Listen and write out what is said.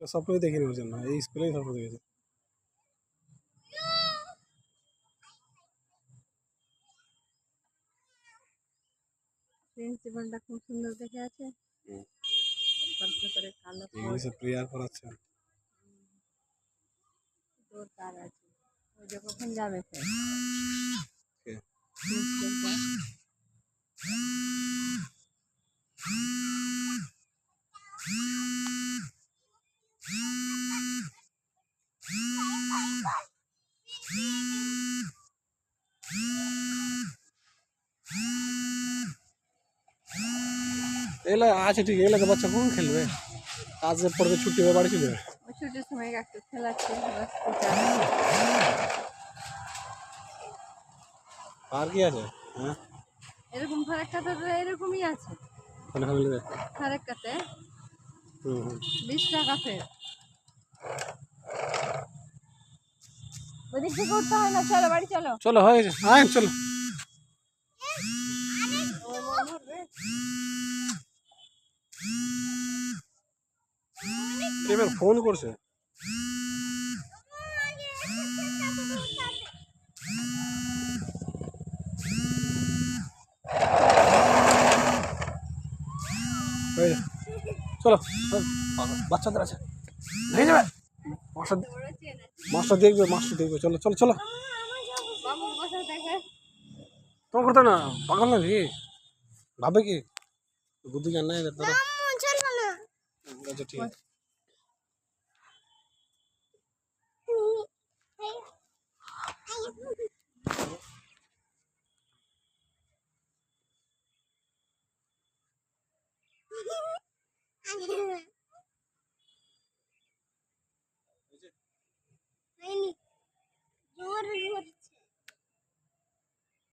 স্বপ্নই দেখিনি ওর জন্য, এই স্কুলেই স্বপ্ন দেখেছে। প্রিন্সিপালটা খুব সুন্দর দেখে আছে, করে কালো ইংলিশে প্রেয়ার করাচ্ছে। তোর তার আছে, ওই যে কখন যাবে কে? এগুলো আছে ঠিক, এগুলো তো বাচ্চা কখন খেলবে? কাজের পরে ছুটি হয়ে বাড়ি চলে যাবে। ওই ছুটির সময় একটু খেলাচ্ছে। আর কি আছে? হ্যাঁ, এরকম ফারাক্কাতে তো এরকমই আছে। ফারাক্কাতে 20 টাকা ফের। ওদিক থেকে উঠতে হয় না, চলো বাড়ি চলো। চলো হয়ে গেছে, হ্যাঁ চলো। এবার ফোন করছে। চলো, বাচ্চাদের আছে, হয়ে যাবে। মাস্টার দেখবে, মাস্টার দেখবে। চলো চলো চলো। তোমার করতে না, পাগল না কি? ভাবে কি বুদ্ধি জ্ঞান নাই? আচ্ছা ঠিক আছে।